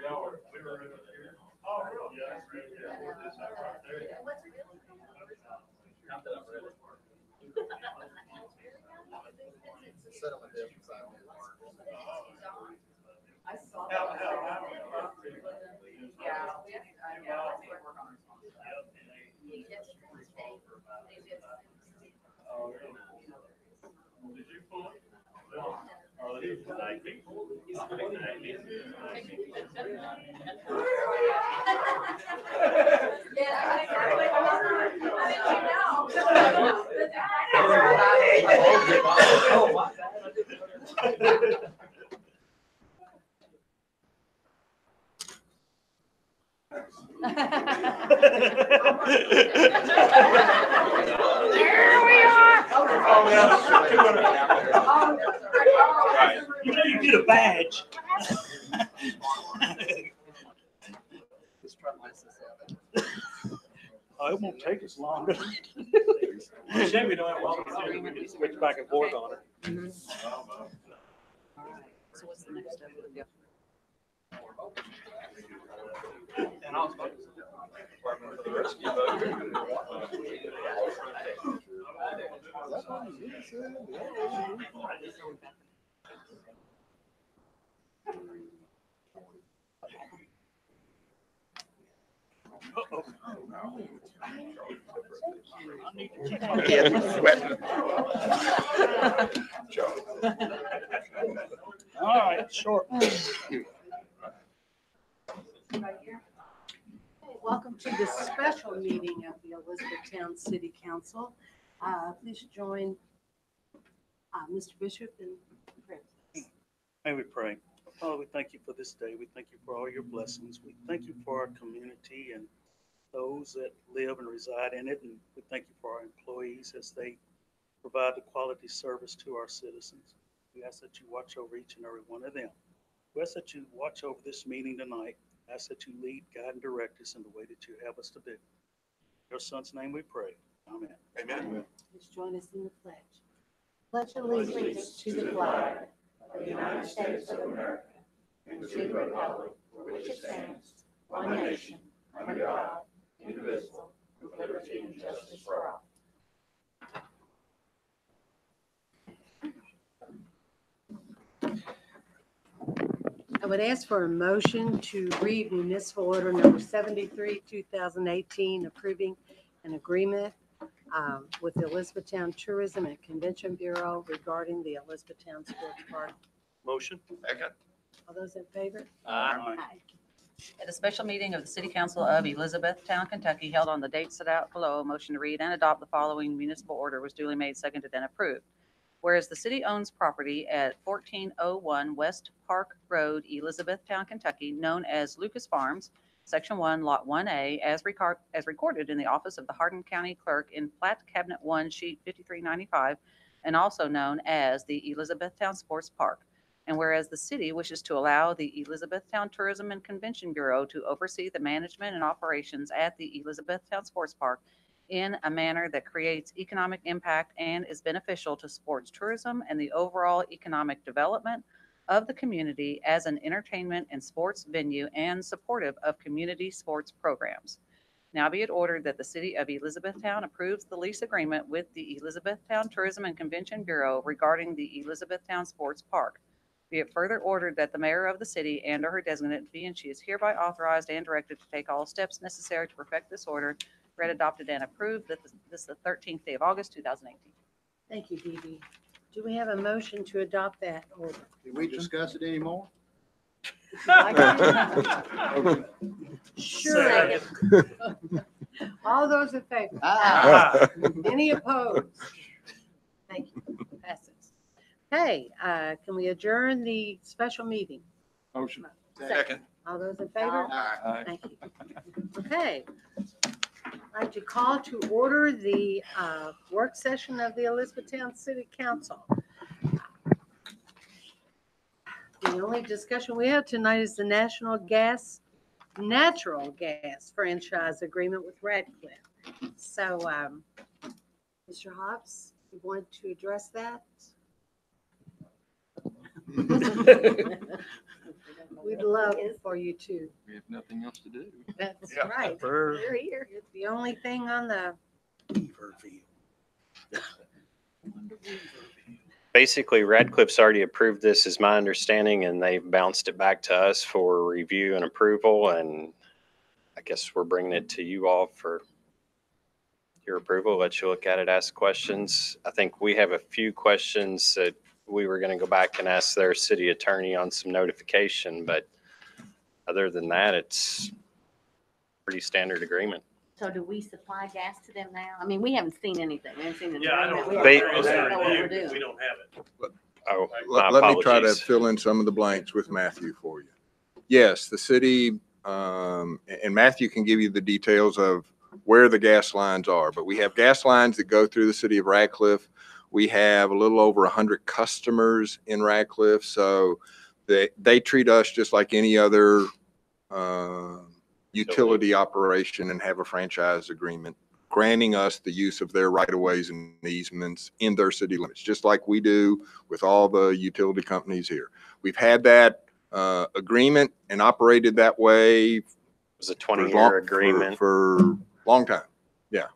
Oh, really? Yeah, that's great. Yeah, that's right there. Did you pull it? Oh, it is 19. You know you get a badge. Oh, it won't take us long. Shame we don't have long. We can switch back and forth on it. So what's the next step? Yeah. And I'll start. Department for the rescue boat. All right, short. Welcome to this special meeting of the Elizabethtown City Council. Please join Mr. Bishop in prayer. May we pray. Father, we thank you for this day. We thank you for all your blessings. We thank you for our community and those that live and reside in it. And we thank you for our employees as they provide the quality service to our citizens. We ask that you watch over each and every one of them. We ask that you watch over this meeting tonight. I ask that you lead, guide, and direct us in the way that you have us to do. In your son's name we pray. Amen. Amen. Please join us in the pledge. Pledge allegiance to the flag of the United States of America and to the republic for which it stands, one nation, under God, indivisible, with liberty and justice for all. I would ask for a motion to read municipal order number 73, 2018, approving an agreement with the Elizabethtown Tourism and Convention Bureau regarding the Elizabethtown Sports Park. Motion. Second. All those in favor? Aye. At a special meeting of the City Council of Elizabethtown, Kentucky, held on the date set out below, a motion to read and adopt the following municipal order was duly made, seconded, and approved. Whereas the city owns property at 1401 West Park Road, Elizabethtown, Kentucky, known as Lucas Farms, Section 1, Lot 1A, as recorded in the office of the Hardin County Clerk in Plat Cabinet 1, Sheet 5395, and also known as the Elizabethtown Sports Park. And whereas the city wishes to allow the Elizabethtown Tourism and Convention Bureau to oversee the management and operations at the Elizabethtown Sports Park in a manner that creates economic impact and is beneficial to sports tourism and the overall economic development of the community as an entertainment and sports venue and supportive of community sports programs. Now be it ordered that the City of Elizabethtown approves the lease agreement with the Elizabethtown Tourism and Convention Bureau regarding the Elizabethtown Sports Park. Be it further ordered that the mayor of the city and or her designate be and she is hereby authorized and directed to take all steps necessary to perfect this order. Read, adopted, and approved. This is the 13th day of August, 2018. Thank you, Dee Dee. Do we have a motion to adopt that order? Did we discuss it anymore? Sure. All those in favor? Aye. Any opposed? Thank you. Passes. Hey, can we adjourn the special meeting? Motion. Second. All those in favor? Aye. Thank you. Okay. I'd like to call to order the work session of the Elizabethtown City Council. The only discussion we have tonight is the natural gas franchise agreement with Radcliffe. So, Mr. Hobbs, you want to address that? We'd love for you to. We have nothing else to do. That's Yeah. right. For We're here. It's the only thing on the, Beaverville. Basically, Radcliffe's already approved this, is my understanding, and they've bounced it back to us for review and approval. And I guess we're bringing it to you all for your approval. Let you look at it, ask questions. I think we have a few questions that we were going to go back and ask their city attorney on some notification, but other than that, it's pretty standard agreement. So do we supply gas to them now? I mean, we haven't seen anything. We haven't seen an Yeah, I agreement. don't. We They- don't know what we're doing. We don't have it. Oh, my Let me try to apologies. fill in some of the blanks with Matthew for you. Yes, the city, and Matthew can give you the details of where the gas lines are, but we have gas lines that go through the city of Radcliffe. We have a little over 100 customers in Radcliffe, so they treat us just like any other utility operation and have a franchise agreement granting us the use of their right-of-ways and easements in their city limits, just like we do with all the utility companies here. We've had that agreement and operated that way It was a for 20-year agreement. For a long time, yeah.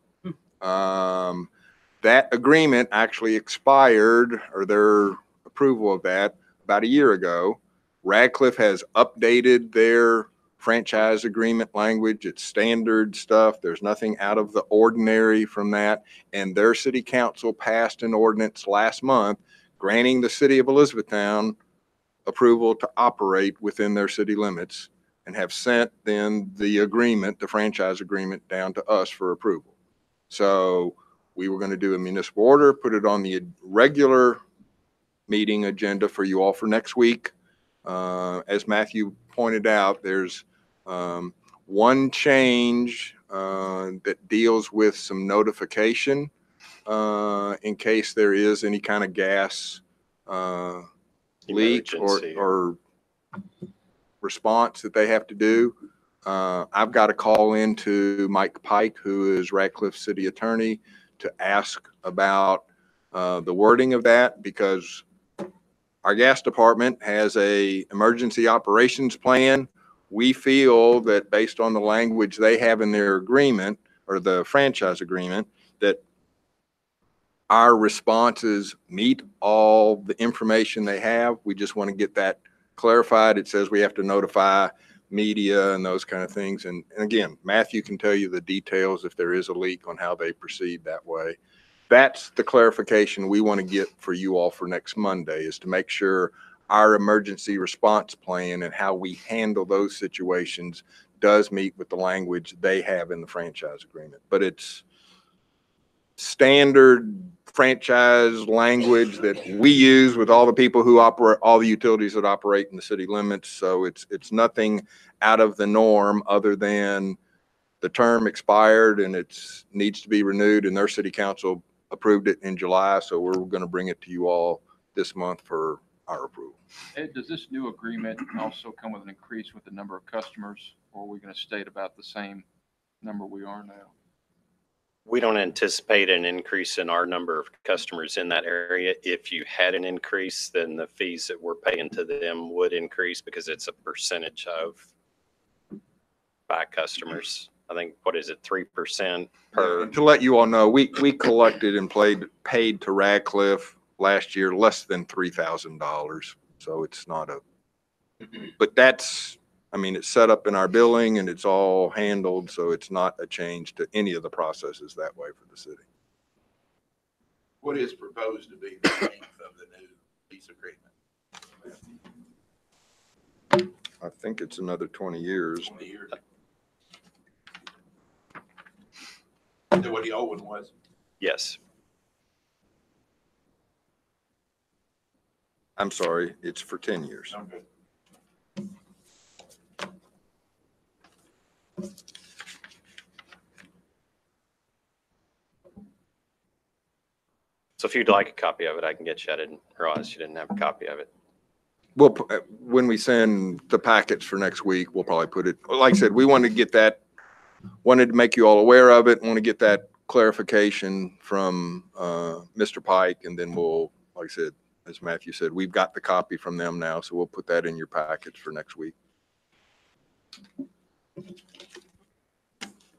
That agreement actually expired, or their approval of that, about a year ago. Radcliffe has updated their franchise agreement language. It's standard stuff. There's nothing out of the ordinary from that. And their city council passed an ordinance last month granting the city of Elizabethtown approval to operate within their city limits, and have sent then the agreement, the franchise agreement, down to us for approval. So we were going to do a municipal order, put it on the regular meeting agenda for you all for next week. As Matthew pointed out, there's one change that deals with some notification in case there is any kind of gas leak Emergency. or response that they have to do. I've got to call into Mike Pike, who is Radcliffe City Attorney, to ask about the wording of that, because our gas department has a emergency operations plan. We feel that based on the language they have in their agreement, or the franchise agreement, that our responses meet all the information they have. We just want to get that clarified. It says we have to notify media and those kind of things. And again, Matthew can tell you the details if there is a leak on how they proceed that way. That's the clarification we want to get for you all for next Monday, is to make sure our emergency response plan and how we handle those situations does meet with the language they have in the franchise agreement. But it's standard franchise language that we use with all the people who operate, all the utilities that operate in the city limits. So it's nothing out of the norm, other than the term expired and it's needs to be renewed, and their city council approved it in July. So we're going to bring it to you all this month for our approval. Ed, does this new agreement also come with an increase with the number of customers, or are we going to stay at about the same number we are now? We don't anticipate an increase in our number of customers in that area. If you had an increase, then the fees that we're paying to them would increase, because it's a percentage of by customers. I think, what is it, 3% per? To let you all know, we collected and paid to Radcliffe last year less than $3,000. So it's not but that's, I mean, it's set up in our billing and it's all handled. So it's not a change to any of the processes that way for the city. What is proposed to be the length of the new lease agreement? I think it's another 20 years. 20 years. Is that what the old one was? Yes. I'm sorry, it's for 10 years. Okay. So if you'd like a copy of it, I can get you. I didn't realize you didn't have a copy of it. Well, when we send the packets for next week, we'll probably put it, like I said, we wanted to get that, wanted to make you all aware of it, want to get that clarification from Mr. Pike, and then we'll, like I said, as Matthew said, we've got the copy from them now, so we'll put that in your package for next week.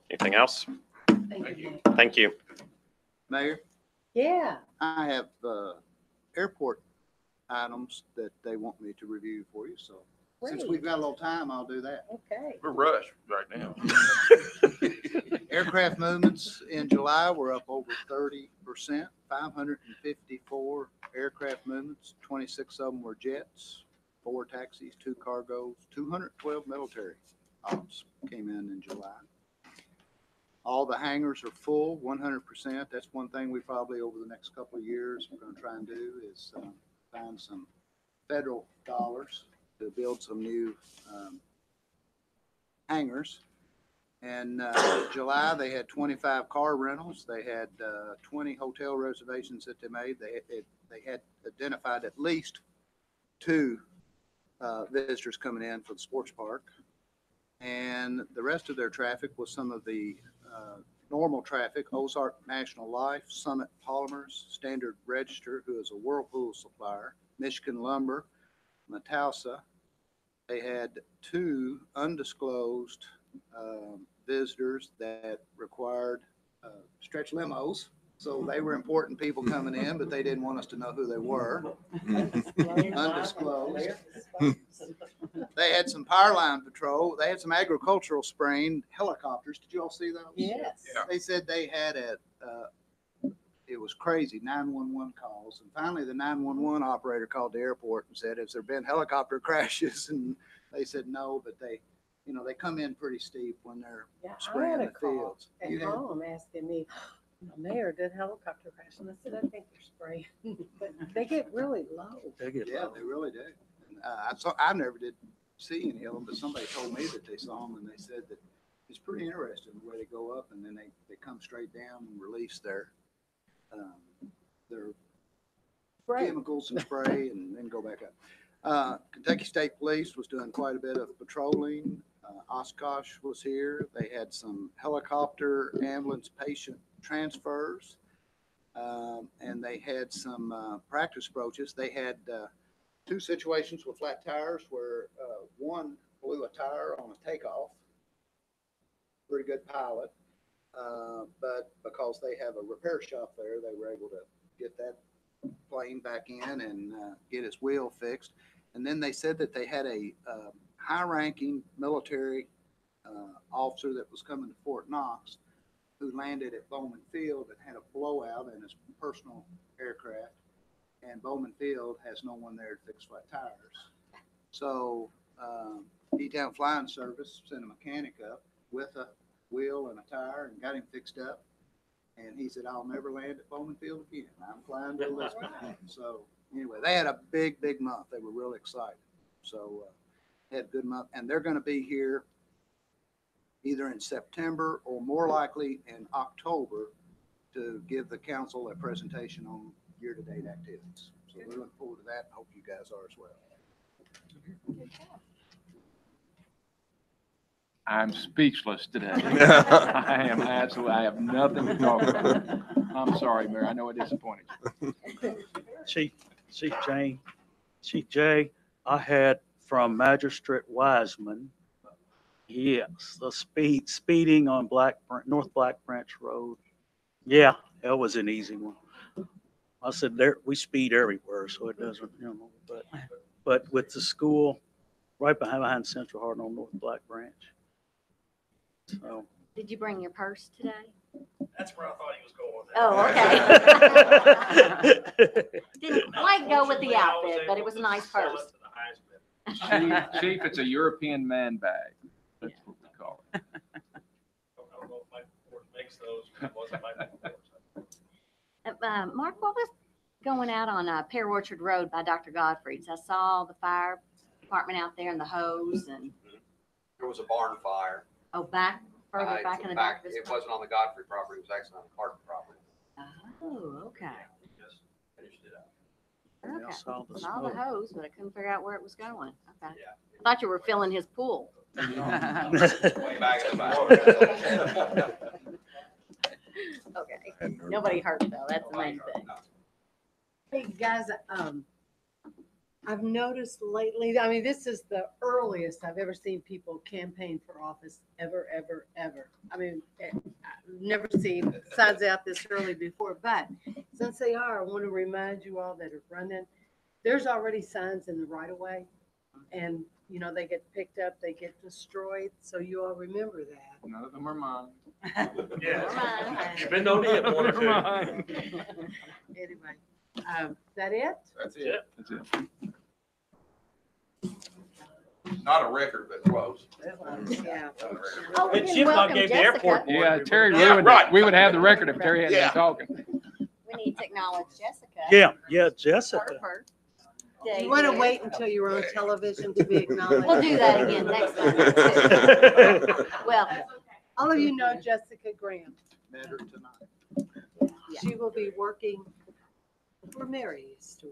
Anything else? Thank you. Thank you. Mayor, Yeah. I have airport items that they want me to review for you, so since we've got a little time, I'll do that. Okay. We're rushed right now. Aircraft movements in July were up over 30%, 554 aircraft movements, 26 of them were jets, 4 taxis, 2 cargos, 212 military ops came in July. All the hangars are full, 100%. That's one thing we probably over the next couple of years, we're gonna try and do is find some federal dollars to build some new hangars. And July, they had 25 car rentals. They had 20 hotel reservations that they made. They had identified at least 2 visitors coming in for the sports park. And the rest of their traffic was some of the normal traffic: Ozark National Life, Summit Polymers, Standard Register, who is a Whirlpool supplier, Michigan Lumber, Metausa. They had 2 undisclosed visitors that required stretch limos. So they were important people coming in, but they didn't want us to know who they were. Undisclosed. They had some power line patrol. They had some agricultural spraying helicopters. Did you all see those? Yes. Yeah. They said they had it was crazy, 911 calls. And finally, the 911 operator called the airport and said, has there been helicopter crashes? And they said no, but they come in pretty steep when they're Yeah, I spraying had a the call fields. at You had- home asking me, Mayor, did helicopter crash? And I said, I think you're spraying. But they get really low. They get Yeah, low. they really do. And I never did see any of them, but somebody told me that they saw them, and they said that it's pretty interesting the way they go up and then they come straight down and release their Right. chemicals and spray and then go back up. Kentucky State Police was doing quite a bit of patrolling. Oshkosh was here. They had some helicopter ambulance patient transfers. And they had some practice approaches. They had 2 situations with flat tires where one blew a tire on a takeoff. Pretty good pilot. But because they have a repair shop there, they were able to get that plane back in and get his wheel fixed. And then they said that they had a high-ranking military officer that was coming to Fort Knox who landed at Bowman Field and had a blowout in his personal aircraft. And Bowman Field has no one there to fix flat tires. So D-Town Flying Service sent a mechanic up with a wheel and a tire and got him fixed up. And he said, I'll never land at Bowman Field again. I'm flying to Elizabeth. So anyway, they had a big, big month. They were really excited. So they had a good month. And they're going to be here either in September or more likely in October to give the council a presentation on year-to-date activities. So we're looking forward to that. Hope you guys are as well. I'm speechless today. I have nothing to talk about. I'm sorry, Mayor. I know I disappointed you. Chief Jay, I had from Magistrate Wiseman, yes, the speeding on North Black Branch Road. Yeah, that was an easy one. I said we speed everywhere, so it doesn't, but with the school right behind Central Hardin on North Black Branch. So. Did you bring your purse today? That's where I thought he was going with that. Oh, okay. Didn't quite go with the outfit, but it was a nice purse. Chief, it's a European man bag. That's what we call it. I don't know if Michael Kors makes those. It wasn't Michael Kors. Mark, what was going out on Pear Orchard Road by Dr. Godfrey's? I saw the fire department out there and the hose and, There was a barn fire. further It's back in the back of his. It wasn't on the Godfrey property, it was actually on the Carter property. Oh, okay. Just finished it up. Yeah, Okay. saw the Saw the smoke. hose, but I couldn't figure out where it was going. Okay. Yeah. I thought you were filling his pool. Way back in the back. Okay. Hadn't heard Nobody hurt though. That's the main thing. Hey, guys, I've noticed lately, I mean, this is the earliest I've ever seen people campaign for office, ever, ever, ever. I mean, I've never seen signs out this early before, but since they are, I want to remind you all that are running, there's already signs in the right of way. And, you know, they get picked up, they get destroyed, so you all remember that. None of them are mine. Yeah. You've been known to hit one or Never two. mind. Anyway, is that it? That's it. That's it. Not a record, but close. Yeah. Not a record. Oh, we And didn't Jim not welcome gave the Jessica. airport board. Yeah, Terry Yeah, ruined right. it. We would have the record if Terry hadn't Yeah. been talking. We need to acknowledge Jessica. Yeah, Her Jessica. birthday You want to here. wait until you're on television to be acknowledged? We'll do that again next time. Well, All of you know Jessica Graham. Met her tonight. She will be working for Mary's store.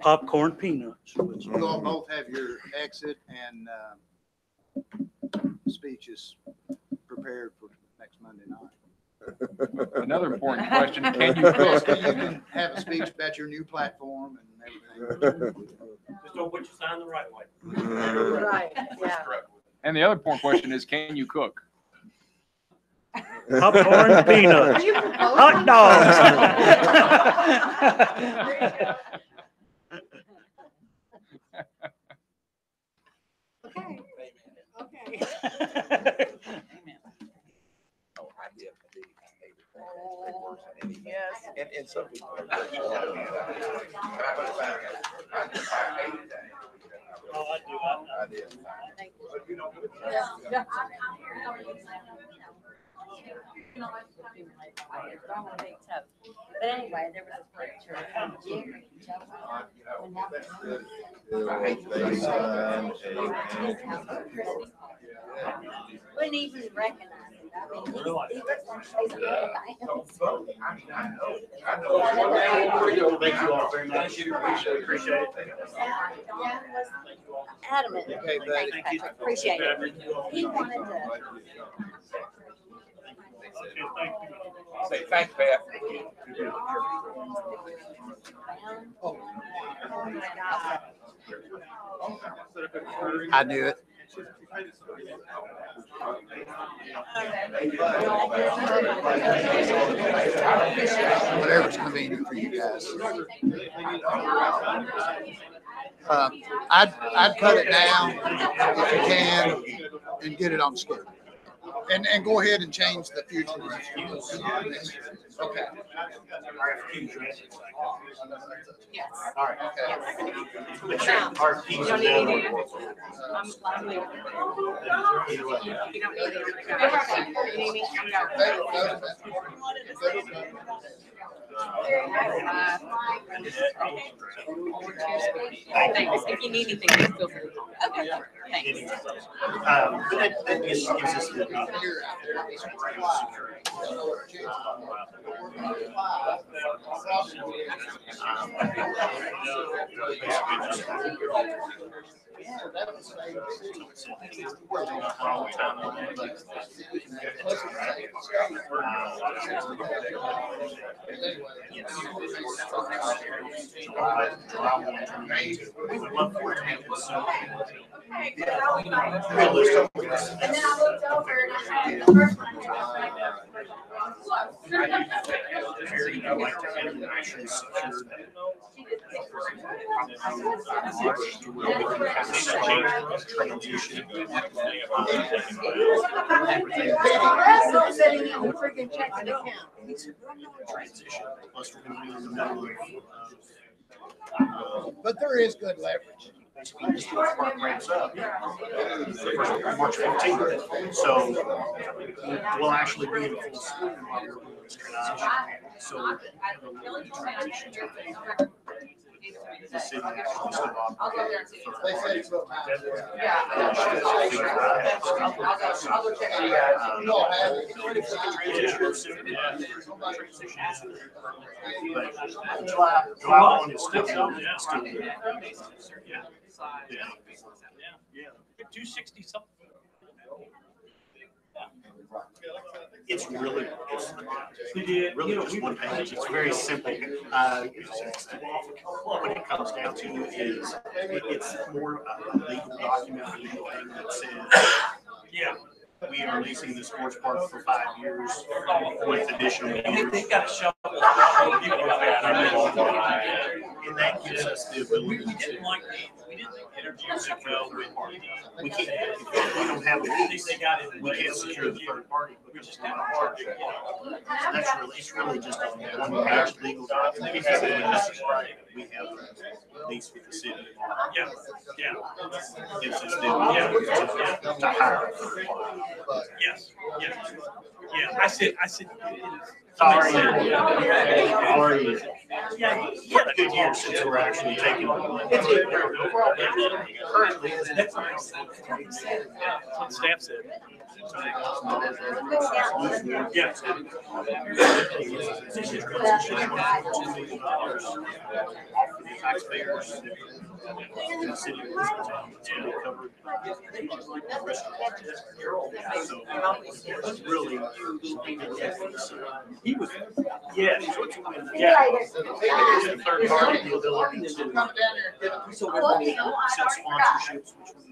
Popcorn peanuts. You all both have your exit and speeches prepared for next Monday night. Another important question, can you Jessica, cook? you can have a speech about your new platform and everything. Just don't put your sign the right way. Right, yeah. And the other important question is, can you cook? Popcorn peanuts. Are you proposing? Hot dogs. Okay, okay. Oh, I did. Worse than anything. Yes. And some people. Oh, I do. I did. But you know, but anyway, there was a picture of Jerry. Wouldn't even recognize it. I mean, he looks like he's a Thank you all very much. Appreciate it. adamant. Okay, buddy. Thanks, Patrick. Appreciate it. He wanted to. say thanks, Pat. I knew it. Whatever's convenient for you guys. I'd cut it down if you can and get it on schedule. And go ahead and change the future. Okay. Yes. All right. Yes. Our team is down. You don't need it. You need me? Thanks. If you need anything, just feel free. Okay. Thanks. But that gives us the. We would love for it to happen so. And then I looked over and I had the first one. I like to have it actually secured. Sitting in the friggin' checking account. Transition, plus we're gonna be in the middle of. But there is good leverage. Basically, just the park ramps up. March 15th. So we'll actually be in full swing while we're doing this transition. So the transition to the city actually still operates. They said it's about time. I'll go check it out. You all have it. July 1 is still. Yeah. Yeah. 260 something. It's really, it's really just one page. It's very simple. What it comes down to is, it's more a legal document, a legal thing that says, yeah, we are leasing the sports park for 5 years with additional years. They've got a shovel. And that gives us the ability We to. didn't like we didn't interview Zico with We can't, if we don't have a lease, they got it. we can't secure the third party. We just got hard. So that's really, it's really just a one-page legal document. We have a lease with the city. Yeah, yeah. Gives us the ability to hire a third party. Yes, yes. Yeah, I said. Sorry. How are you? Yeah, a good year since we're actually taking. It's good. Currently, That's what staff said. Yeah. Taxpayers. The city to cover. So it's really. He was, yeah. Yeah. The third party, the ability to. Some sponsorships, which we.